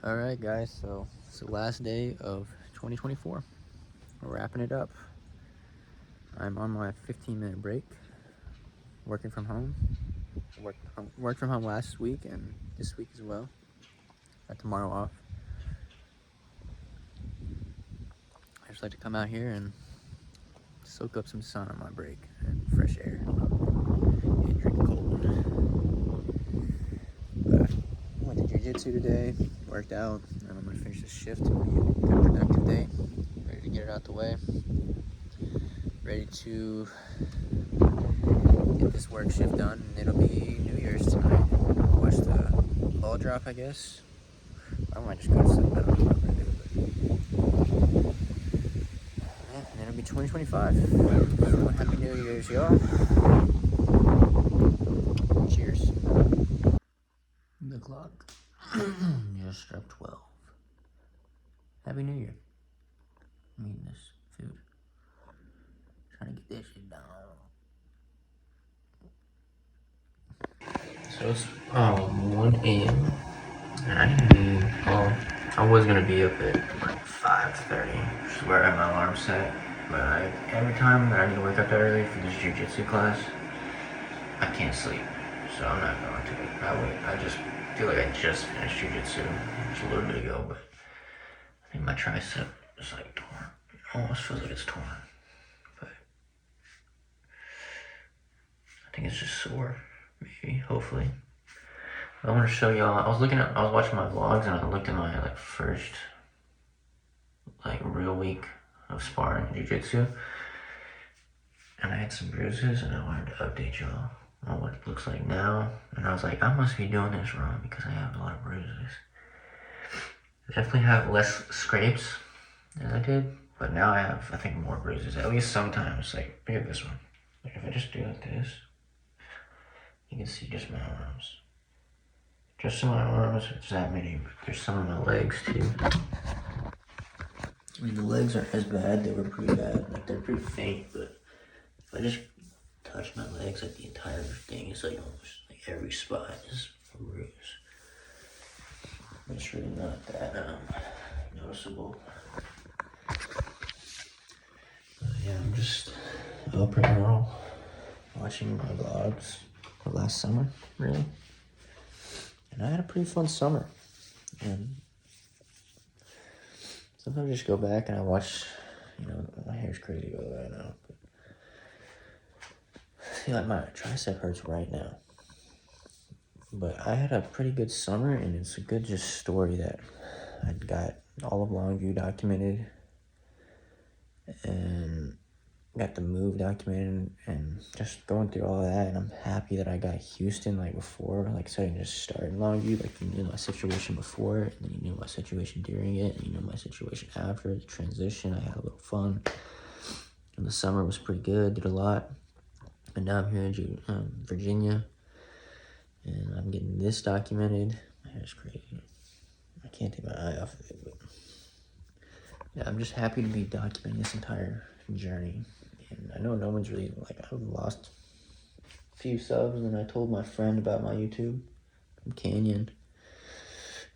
Alright guys, so it's the last day of 2024. We're wrapping it up. I'm on my 15-minute break, working from home. Worked from home last week and this week as well. Got tomorrow off. I just like to come out here and soak up some sun on my break and fresh air and drink cold. But I went to jiu-jitsu today, worked out, and I'm gonna finish this shift. It'll be a good productive day. Ready to get it out the way. Ready to get this work shift done, and it'll be New Year's tonight. Watch the ball drop, I guess. I might just go to sleep. I don't know what I'm gonna do, but yeah, and it'll be 2025. So happy New Year's, y'all. Cheers. The clock just struck 12. Happy New Year. I'm eating this food. Trying to get this shit down. So it's 1 a.m. and I need to be, well, I was gonna be up at like 5:30, which is where I have my alarm set. But every time that I need to wake up that early for this jiu-jitsu class, I can't sleep. So I'm not going to. I just feel like I just finished jiu-jitsu just a little bit ago, but I think my tricep is like torn. It almost feels like it's torn. But I think it's just sore, maybe, hopefully. I want to show y'all, I was watching my vlogs and I looked at my first real week of sparring jiu-jitsu. And I had some bruises and I wanted to update y'all on what it looks like now. And I was like, I must be doing this wrong because I have a lot of bruises. I definitely have less scrapes as I did, but now I have, I think, more bruises. At least sometimes, look at this one. Like if I just do like this, you can see just my arms. Just in my arms, it's that many, but there's some of my legs too. I mean, the legs aren't as bad, they were pretty bad. They're pretty faint, but if I just touch my legs, the entire thing is almost every spot is a bruise. But it's really not that noticeable. But yeah, I'm just up right now, watching my vlogs for last summer, really. And I had a pretty fun summer. And sometimes I just go back and I watch, my hair's crazy by the way, I know. But I feel like my tricep hurts right now. But I had a pretty good summer, and it's a good just story that I got all of Longview documented and got the move documented and just going through all of that. And I'm happy that I got Houston before, so I didn't just start in Longview. You knew my situation before it, and then you knew my situation during it, and you know my situation after the transition. I had a little fun, and the summer was pretty good, did a lot. And now I'm here in Virginia, and I'm getting this documented. My hair's crazy. I can't take my eye off of it, but yeah, I'm just happy to be documenting this entire journey. And I know no one's really, I've lost a few subs, and I told my friend about my YouTube from Canyon.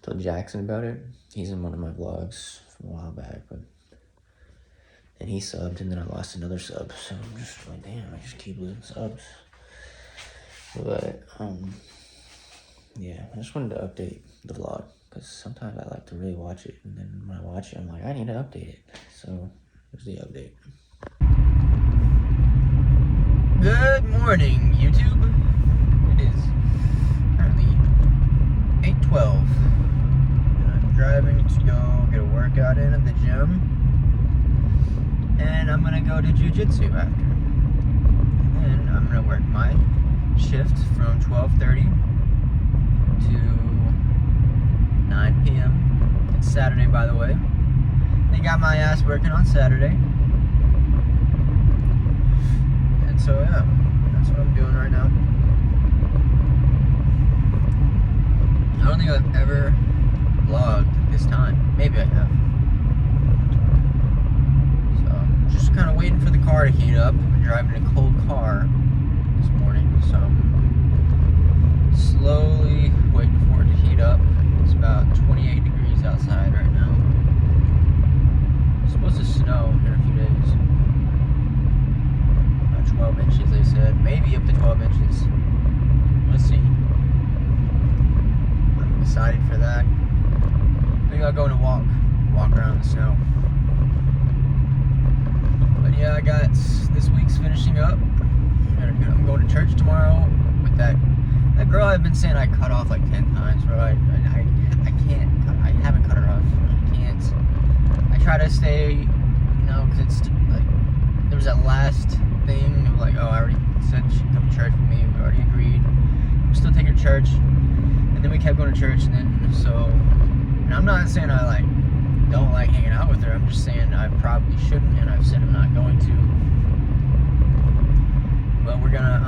I told Jackson about it. He's in one of my vlogs from a while back, and he subbed, and then I lost another sub. So I'm just damn, I just keep losing subs. But, yeah, I just wanted to update the vlog, because sometimes I like to really watch it, and then when I watch it, I'm like, I need to update it. So, here's the update. Good morning, YouTube. It is currently 8:12, and I'm driving to go get a workout in at the gym, and I'm gonna go to jiu-jitsu after. And then I'm gonna work my shift from 12:30 to 9 p.m. It's Saturday, by the way. They got my ass working on Saturday. And so, yeah, that's what I'm doing right now. I don't think I've ever vlogged at this time. Maybe I have. So, I'm just kind of waiting for the car to heat up. I've been driving a cold car this morning, so I'm slowly waiting for it to heat up. It's about 28 degrees excited for that. Maybe I'll go on a walk around the snow. But yeah, I got this week's finishing up. I'm going to church tomorrow with that girl I've been saying I cut off like 10 times, bro. I can't cut. I haven't cut her off. I can't. I try to stay, because it's like there was that last thing of like, oh, I already said she'd come to church with me. We already agreed. I'm still taking her to church, and then we kept going to church, and then and I'm not saying I like don't like hanging out with her. I'm just saying I probably shouldn't, and I've said I'm not going to. But we're gonna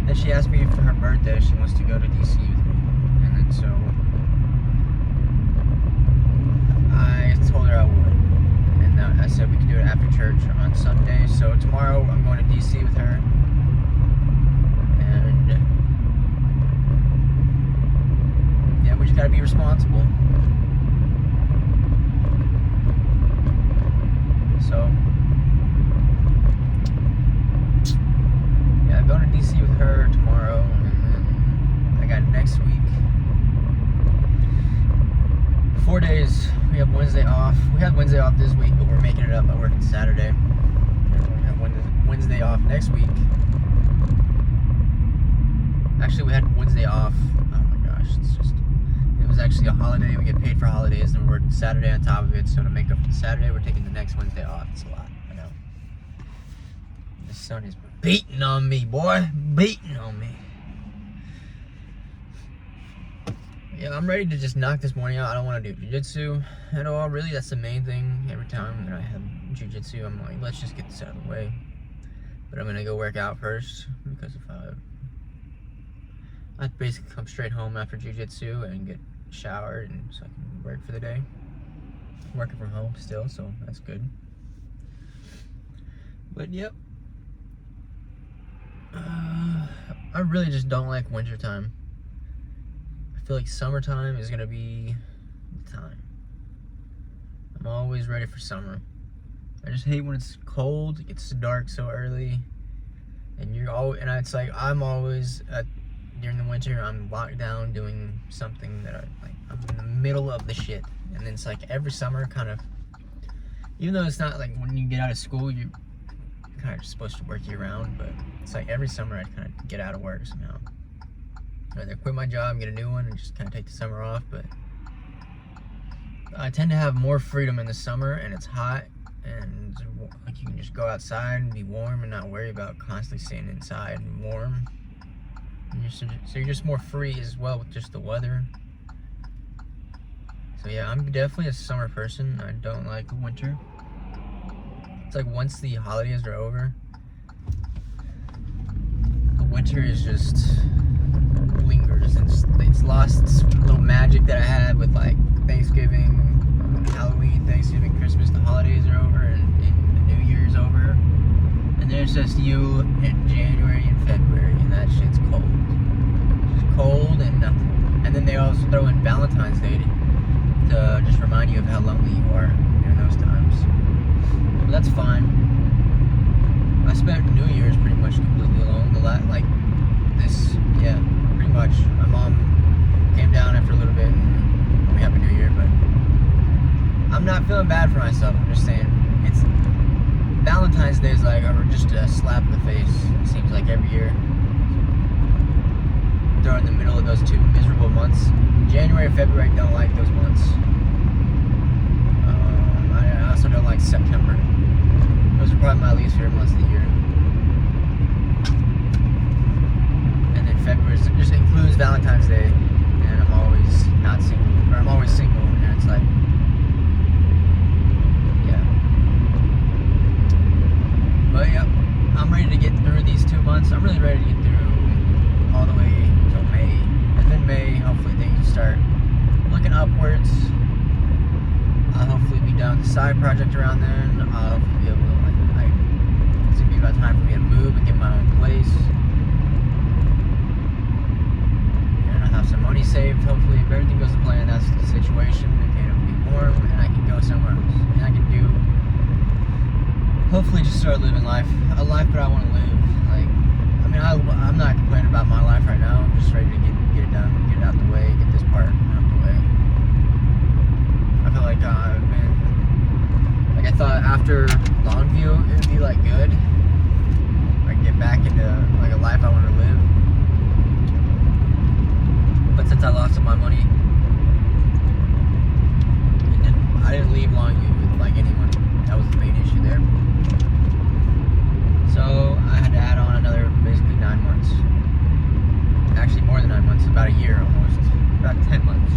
then she asked me for her birthday she wants to go to DC with me, and then so I told her I would, and I said we could do it after church on Sunday. So tomorrow I'm going to DC with her, and yeah, we just gotta be responsible. So yeah, going to DC with her tomorrow, and then I got next week 4 days. We have Wednesday off. We had Wednesday off this week, but we're making it up by working Saturday. And we have Wednesday off next week. Actually, we had Wednesday off. Oh my gosh, it was actually a holiday. We get paid for holidays, and we're working Saturday on top of it. So to make up for the Saturday, we're taking the next Wednesday off. It's a lot, I know. The sun is beating on me, boy. Beating on me. Yeah, I'm ready to just knock this morning out. I don't want to do jiu-jitsu at all. Really, that's the main thing. Every time that I have jiu-jitsu, I'm like, let's just get this out of the way. But I'm going to go work out first, because if I basically come straight home after jiu-jitsu and get showered, and so I can work for the day. I'm working from home still, so that's good. But yep. I really just don't like wintertime. I feel like summertime is gonna be the time. I'm always ready for summer. I just hate when it's cold, it gets dark so early, and it's like I'm always during the winter I'm locked down doing something that I'm in the middle of the shit, and then it's like every summer kind of, even though it's not like when you get out of school you're kind of supposed to work year round, but it's like every summer I kind of get out of work somehow. Either quit my job, get a new one, and just kind of take the summer off. But I tend to have more freedom in the summer, and it's hot, and like you can just go outside and be warm and not worry about constantly staying inside and warm. And you're just more free as well with just the weather. So yeah, I'm definitely a summer person. I don't like winter. It's like once the holidays are over, the winter is just lingers, and it's lost this little magic that I had with like Thanksgiving, Halloween, Thanksgiving, Christmas. The holidays are over, and the New Year's over, and then it's just you in January and February, and that shit's cold. It's just cold and nothing. And then they also throw in Valentine's Day to just remind you of how lonely you are during those times. But that's fine. I spent New Year's pretty much completely alone. Pretty much. My mom came down after a little bit, and we have a New Year, but I'm not feeling bad for myself. I'm just saying, it's Valentine's Day is like just a slap in the face. It seems like every year. Throw in the middle of those two miserable months. January and February, I don't like those months. I also don't like September. Those are probably my least favorite months of the year. And then February just includes Valentine's Day, and I'm always not single, or I'm always single, and it's like, yeah. But yep, I'm ready to get through these 2 months. I'm really ready to get through all the way until May, and then May, hopefully things start looking upwards. I'll hopefully be done with the side project around then. I'll hopefully be able to, it's gonna be about time for me to move and get my own place. And I'll have some money saved. Hopefully, if everything goes to plan, that's the situation. Okay, it'll be warm, and I can go somewhere else. And I can hopefully just start living a life that I want to live. I'm not complaining about my life right now. I'm just ready to get it done, get it out after Longview, it would be like good. I get back into like a life I want to live. But since I lost all my money, I didn't leave Longview with like any money. That was the main issue there. So I had to add on another basically 9 months. Actually more than 9 months, about a year almost. About 10 months.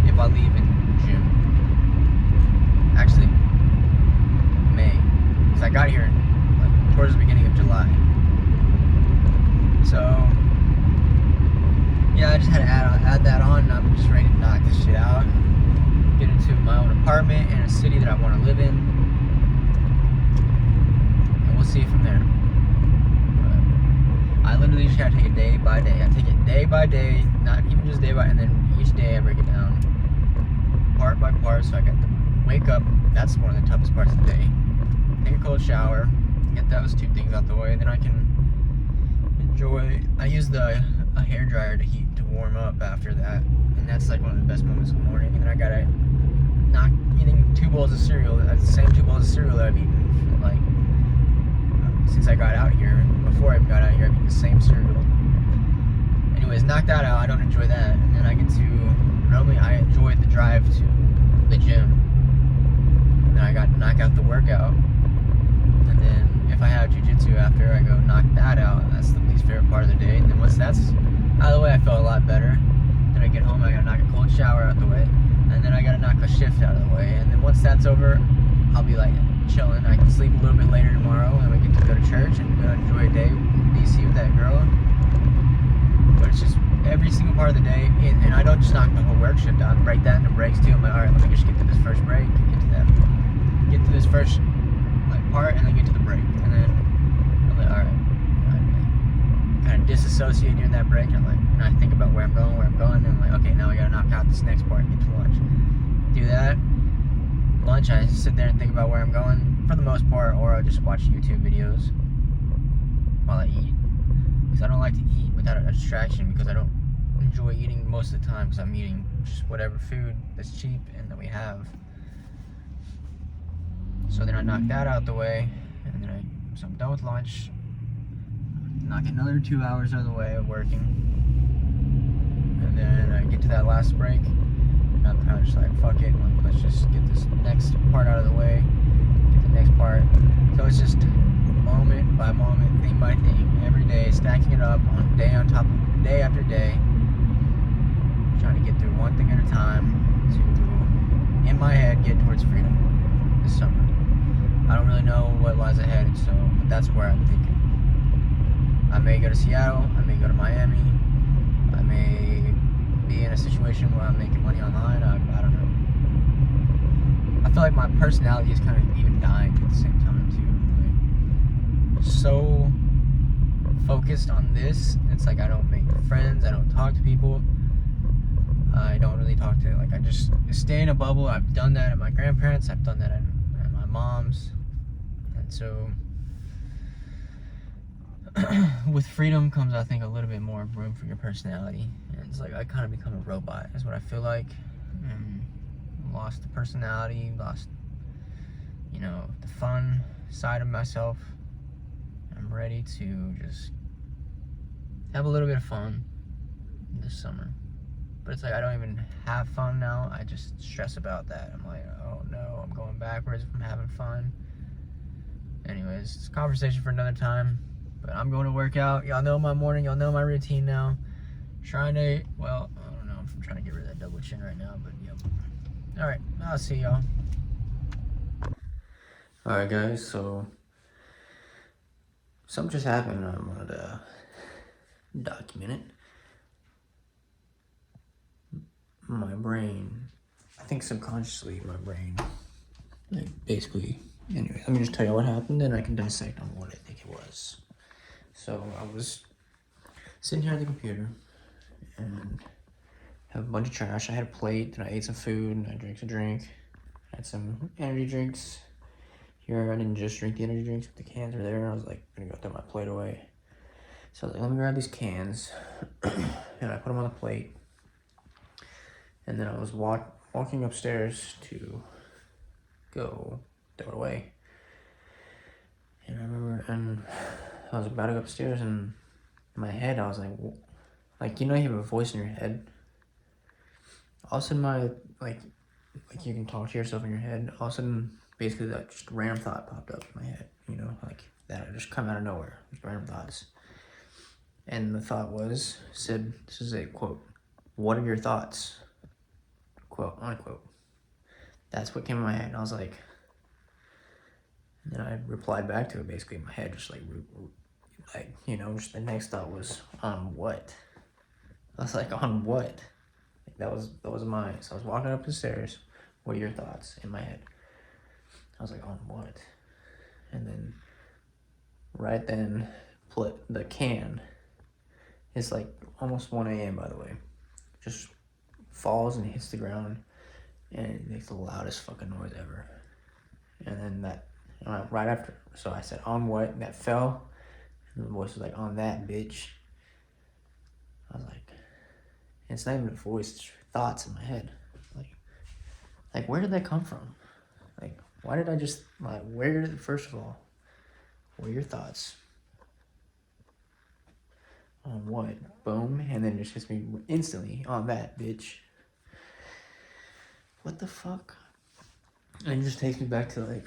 If I leave in June. Actually, May. Because I got here like towards the beginning of July. So yeah, I just had to add that on, and I'm just ready to knock this shit out. Get into my own apartment in a city that I want to live in. And we'll see from there. But I literally just gotta take it day by day. I take it day by day, not even just day by, and then each day I break it down part by part. So I got to wake up. That's one of the toughest parts of the day. Take a cold shower, get those 2 things out the way, and then I can enjoy. I use a hair dryer to warm up after that, and that's like one of the best moments of the morning. And then I gotta not eating 2 bowls of cereal. That's the same 2 bowls of cereal that I've eaten like since I got out here. Before I got out here, I've eaten the same cereal. Anyways, knock that out. I don't enjoy that, and then I get to normally I enjoy the drive to the gym. And then I got to knock out the workout, and then if I have jujitsu after, I go knock that out. That's the least favorite part of the day. And then once that's out of the way, I feel a lot better. Then I get home, I gotta knock a cold shower out the way, and then I gotta knock a shift out of the way. And then once that's over, I'll be like chilling. I can sleep a little bit later tomorrow, and we get to go to church and enjoy a day in DC with that girl. But it's just every single part of the day, and I don't just knock the whole work shift out. I break that into breaks too. I'm like, all right, let me just get to this first break, get to this first like part, and then get to the break, and then I'm like, all right, kind of disassociate during that break, and I'm like, and I think about where I'm going, and I'm like, okay, now I gotta knock out this next part and get to lunch. Do that. Lunch, I sit there and think about where I'm going for the most part, or I'll just watch YouTube videos while I eat, because I don't like to eat without a distraction, because I don't enjoy eating most of the time, because I'm eating just whatever food that's cheap and that we have. So then I knock that out the way, and then so I'm done with lunch, knock another 2 hours out of the way of working, and then I get to that last break, and I'm kind of just like, fuck it, let's just get this next part out of the way, get the next part. So it's just moment by moment, thing by thing, every day, stacking it up on day on top of day after day, trying to get through one thing at a time to, in my head, get towards freedom this summer. I don't really know what lies ahead, so but that's where I'm thinking. I may go to Seattle, I may go to Miami, I may be in a situation where I'm making money online, I don't know. I feel like my personality is kind of even dying at the same time too. Like, so focused on this, it's like I don't make friends, I don't talk to people, I don't really talk to, like I just stay in a bubble. I've done that at my grandparents, I've done that at my mom's, and so with freedom comes, I think, a little bit more room for your personality. And it's like I kind of become a robot, is what I feel like. And lost the personality, lost, the fun side of myself. I'm ready to just have a little bit of fun this summer. But it's like I don't even have fun now. I just stress about that. I'm like, oh no, I'm going backwards from having fun. Anyways, it's a conversation for another time. But I'm going to work out. Y'all know my morning. Y'all know my routine now. Trying to, well, I don't know if I'm trying to get rid of that double chin right now, but yep. All right, I'll see y'all. All right, guys, so something just happened, and I wanted to document it. My brain, I think subconsciously, my brain, like basically, anyway, let me just tell you what happened, and I can dissect on what I think it was. So I was sitting here at the computer and have a bunch of trash. I had a plate, and I ate some food, and I drank some drink. I had some energy drinks. Here, I didn't just drink the energy drinks, but the cans were there. I was like, gonna go throw my plate away. So I was like, let me grab these cans, and I put them on the plate. And then I was walking upstairs to go throw it away. And I remember, and I was about to go upstairs, and in my head, I was like, you know, you have a voice in your head. All of a sudden, like you can talk to yourself in your head. All of a sudden, basically, that just random thought popped up in my head, you know, like that just come out of nowhere, just random thoughts. And the thought said, this is a quote, "What are your thoughts?" Quote, unquote. That's what came in my head. And I was like, and then I replied back to it basically in my head, just like, you know, just the next thought was, on what? I was like, on what? That was mine. So I was walking up the stairs. What are your thoughts? In my head. I was like, on what? And then, right then, the can. It's like almost 1 a.m. by the way. Just falls and hits the ground, and it makes the loudest fucking noise ever. And then right after, so I said, on what? And that fell, and the voice was like, on that, bitch. I was like, it's not even a voice, it's thoughts in my head. Like where did that come from? Like, why did I just, first of all, what are your thoughts? On what? Boom, and then it just hits me instantly, on that, bitch. What the fuck? And it just takes me back to like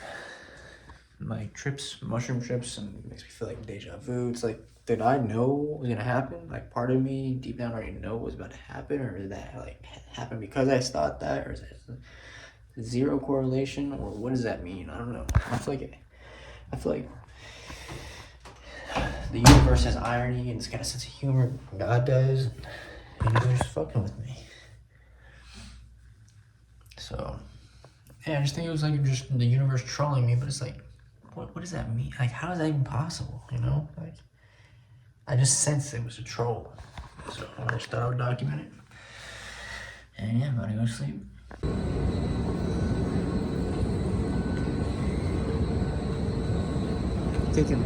my trips, mushroom trips, and it makes me feel like deja vu. It's like, did I know what was gonna happen? Like, part of me deep down already know what was about to happen, or did that like happen because I thought that, or is it zero correlation, or what does that mean? I don't know. I feel like the universe has irony and it's got a sense of humor. God does, and they're just fucking with me. So, yeah, I just think it was like just the universe trolling me, but it's like, what does that mean? Like, how is that even possible, you know? Like, I just sensed it was a troll. So I just thought I would document it. And yeah, I'm about to go to sleep. Take him.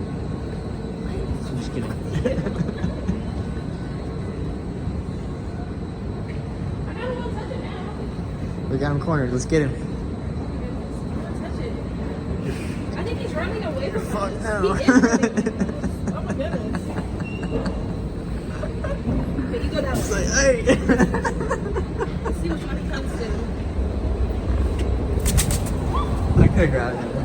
I'm just kidding. We got him cornered. Let's get him. I think he's running away from Fuck us. no. He is running away from us. Oh my goodness. Okay, you go down. It's like, hey. Let's see which one he comes to. I could grab him.